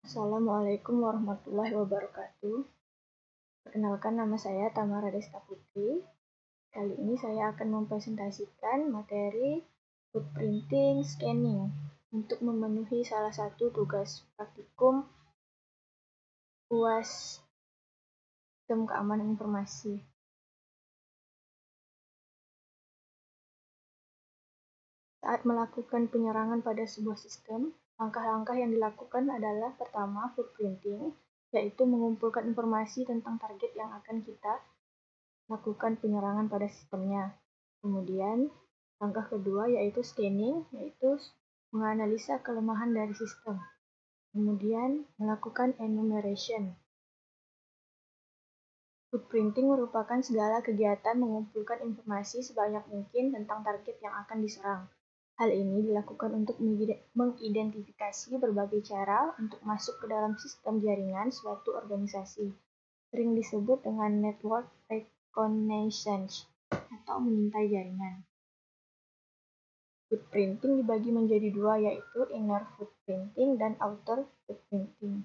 Assalamualaikum warahmatullahi wabarakatuh. Perkenalkan, nama saya Tamara Desta Putri. Kali ini saya akan mempresentasikan materi footprinting scanning untuk memenuhi salah satu tugas praktikum UAS Sistem Keamanan Informasi. Saat melakukan penyerangan pada sebuah sistem, langkah-langkah yang dilakukan adalah pertama, footprinting, yaitu mengumpulkan informasi tentang target yang akan kita lakukan penyerangan pada sistemnya. Kemudian, langkah kedua yaitu scanning, yaitu menganalisa kelemahan dari sistem. Kemudian, melakukan enumeration. Footprinting merupakan segala kegiatan mengumpulkan informasi sebanyak mungkin tentang target yang akan diserang. Hal ini dilakukan untuk mengidentifikasi berbagai cara untuk masuk ke dalam sistem jaringan suatu organisasi. Sering disebut dengan network reconnaissance atau mengintai jaringan. Footprinting dibagi menjadi dua, yaitu inner footprinting dan outer footprinting.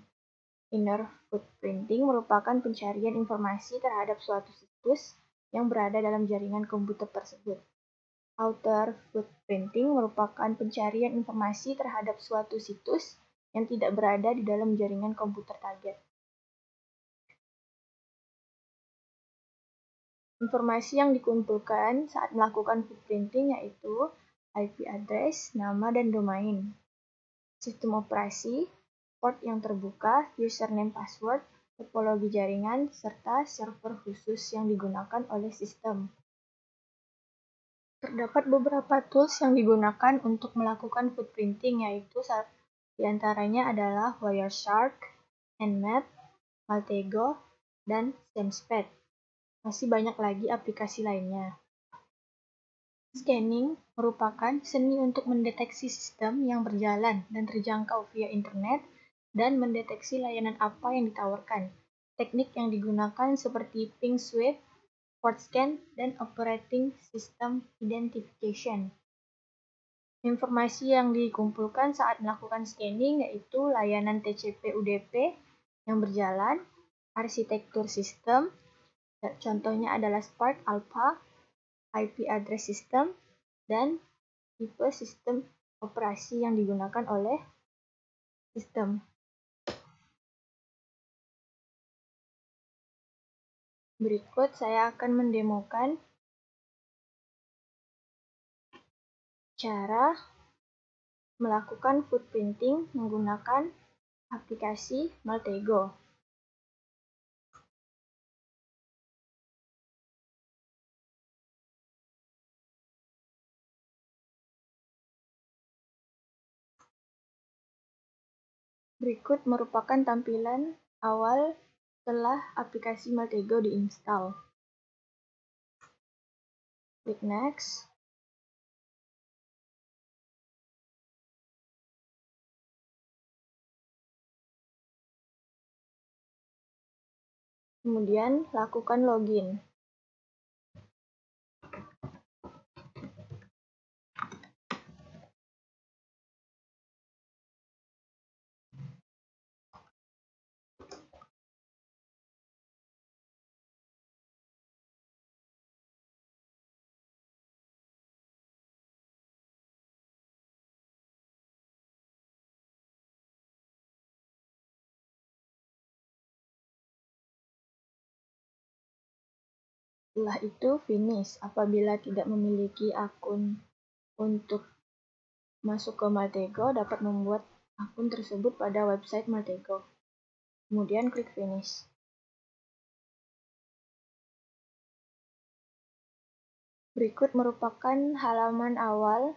Inner footprinting merupakan pencarian informasi terhadap suatu situs yang berada dalam jaringan komputer tersebut. Outer footprinting merupakan pencarian informasi terhadap suatu situs yang tidak berada di dalam jaringan komputer target. Informasi yang dikumpulkan saat melakukan footprinting yaitu IP address, nama dan domain, sistem operasi, port yang terbuka, username password, topologi jaringan, serta server khusus yang digunakan oleh sistem. Terdapat beberapa tools yang digunakan untuk melakukan footprinting, yaitu diantaranya adalah Wireshark, Nmap, Maltego, dan SensePad. Masih banyak lagi aplikasi lainnya. Scanning merupakan seni untuk mendeteksi sistem yang berjalan dan terjangkau via internet dan mendeteksi layanan apa yang ditawarkan. Teknik yang digunakan seperti ping sweep, port scan, dan operating system identification. Informasi yang dikumpulkan saat melakukan scanning yaitu layanan TCP/UDP yang berjalan, arsitektur sistem, contohnya adalah Spark Alpha, IP address system, dan tipe sistem operasi yang digunakan oleh sistem. Berikut saya akan mendemokan cara melakukan footprinting menggunakan aplikasi Maltego. Berikut merupakan tampilan awal setelah aplikasi Maltego diinstal. Klik Next. Kemudian lakukan login. Setelah itu finish. Apabila tidak memiliki akun untuk masuk ke Maltego, dapat membuat akun tersebut pada website Maltego. Kemudian klik finish. Berikut merupakan halaman awal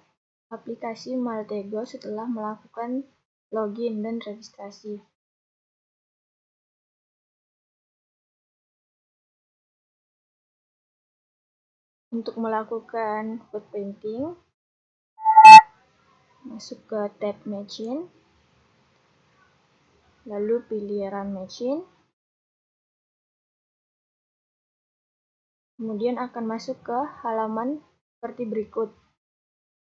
aplikasi Maltego setelah melakukan login dan registrasi. Untuk melakukan footprinting, masuk ke tab Machine, lalu pilih Run Machine, kemudian akan masuk ke halaman seperti berikut.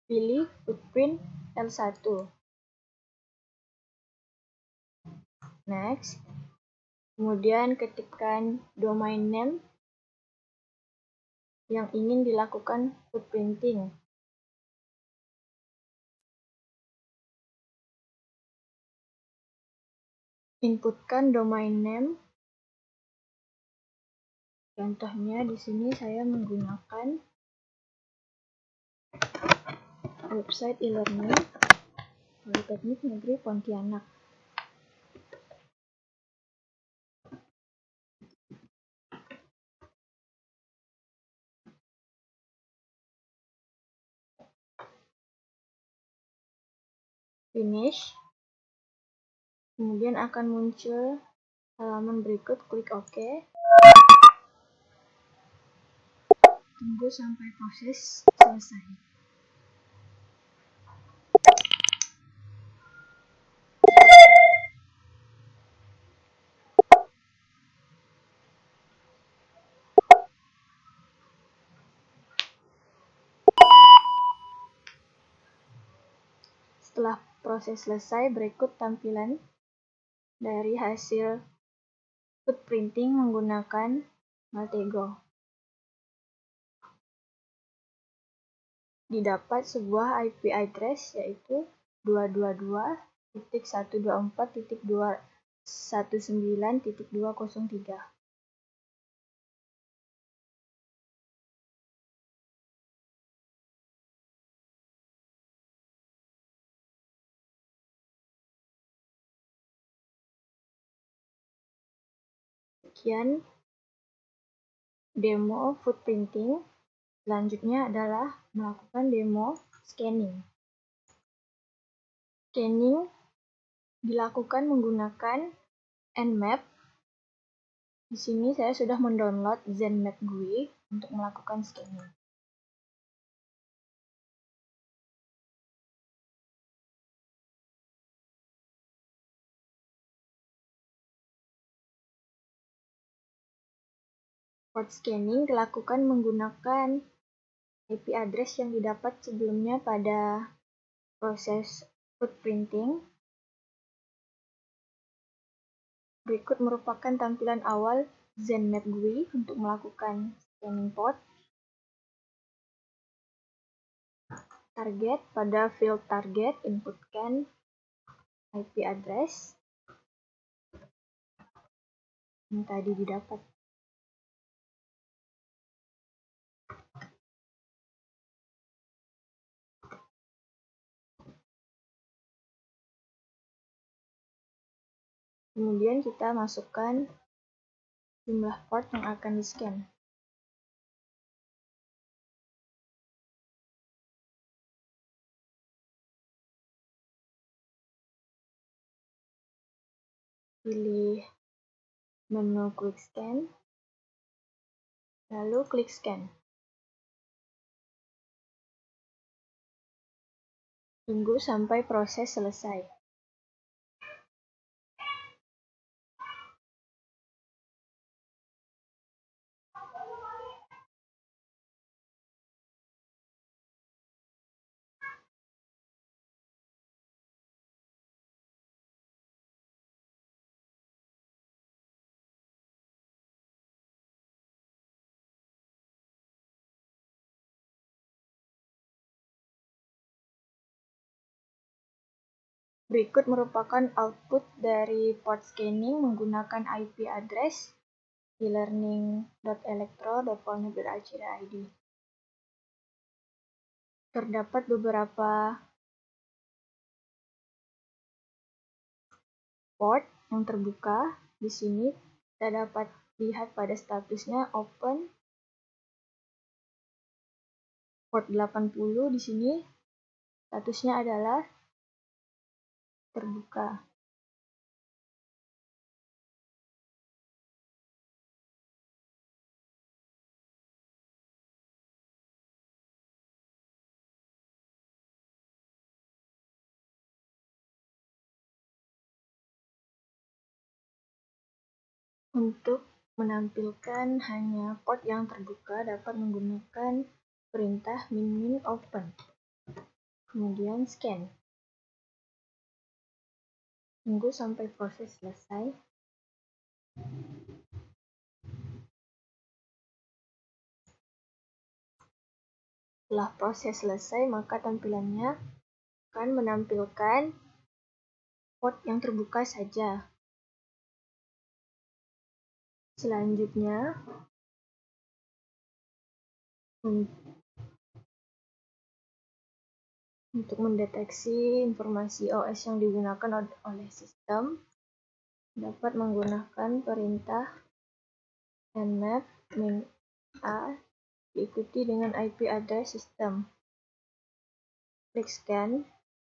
Pilih Footprint L1. next. Kemudian ketikkan domain name yang ingin dilakukan footprinting. Inputkan domain name. Contohnya di sini saya menggunakan website e-learning Politeknik Negeri Pontianak. Finish. Kemudian akan muncul halaman berikut, klik OK. Tunggu sampai proses selesai. Setelah proses selesai, berikut tampilan dari hasil footprinting menggunakan Maltego. Didapat sebuah IP address yaitu 222.124.219.203. Sekian demo footprinting. Selanjutnya adalah melakukan demo scanning. Scanning dilakukan menggunakan Nmap. Di sini saya sudah mendownload ZenMap GUI untuk melakukan scanning. Port scanning dilakukan menggunakan IP address yang didapat sebelumnya pada proses footprinting. Berikut merupakan tampilan awal ZenMap GUI untuk melakukan scanning port. Target, pada field target inputkan IP address yang tadi didapat. Kemudian kita masukkan jumlah port yang akan di-scan. Pilih menu Quick Scan, lalu klik Scan. Tunggu sampai proses selesai. Berikut merupakan output dari port scanning menggunakan IP address elearning.elektro.polnet.ac.id. Terdapat beberapa port yang terbuka. Di sini kita dapat lihat pada statusnya open. Port 80 di sini statusnya adalah terbuka. Untuk menampilkan hanya port yang terbuka dapat menggunakan perintah min open. Kemudian scan. Tunggu sampai proses selesai. Setelah proses selesai, maka tampilannya akan menampilkan port yang terbuka saja. Selanjutnya, untuk mendeteksi informasi OS yang digunakan oleh sistem, dapat menggunakan perintah nmap -a diikuti dengan IP address sistem. Klik scan,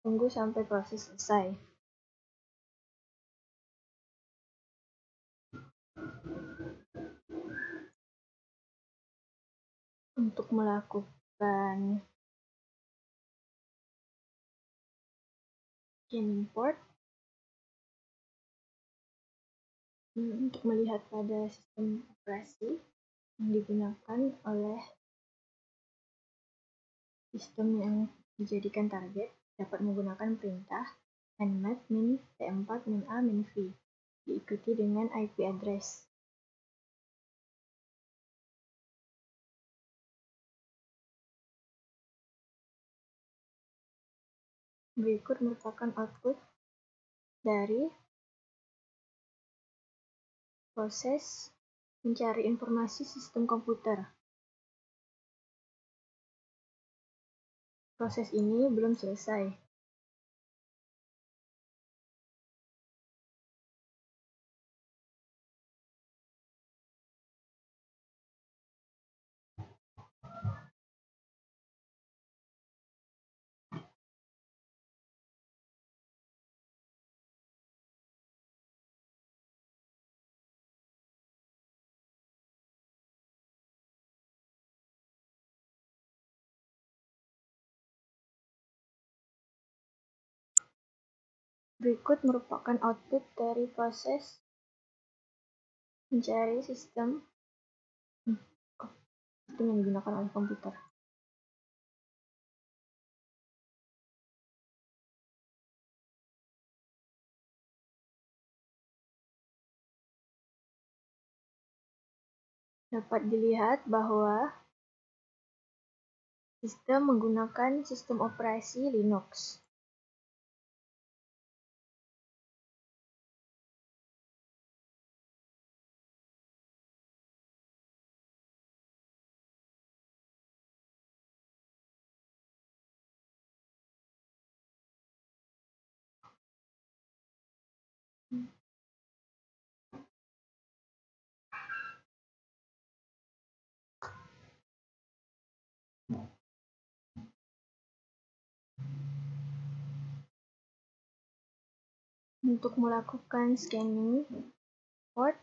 tunggu sampai proses selesai. Untuk melakukan scanning port, untuk melihat pada sistem operasi yang digunakan oleh sistem yang dijadikan target, dapat menggunakan perintah nmap -t4 -a -v diikuti dengan IP address. Berikut merupakan output dari proses mencari informasi sistem komputer. Proses ini belum selesai. Berikut merupakan output dari proses mencari sistem yang digunakan oleh komputer. Dapat dilihat bahwa sistem menggunakan sistem operasi Linux. Untuk melakukan scanning port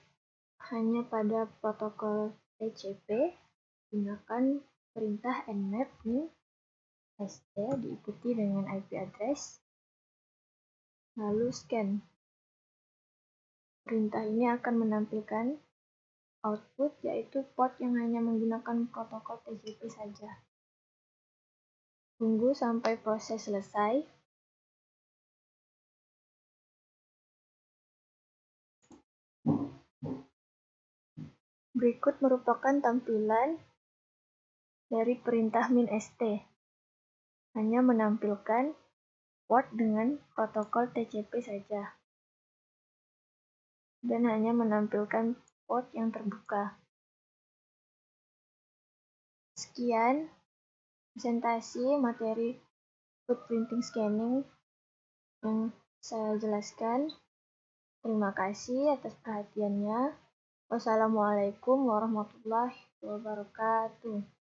hanya pada protokol TCP, gunakan perintah nmap -st diikuti dengan IP address, lalu scan. Perintah ini akan menampilkan output, yaitu port yang hanya menggunakan protokol TCP saja. Tunggu sampai proses selesai. Berikut merupakan tampilan dari perintah -st. Hanya menampilkan port dengan protokol TCP saja. Dan hanya menampilkan port yang terbuka. Sekian presentasi materi footprinting scanning yang saya jelaskan. Terima kasih atas perhatiannya. Wassalamualaikum warahmatullahi wabarakatuh.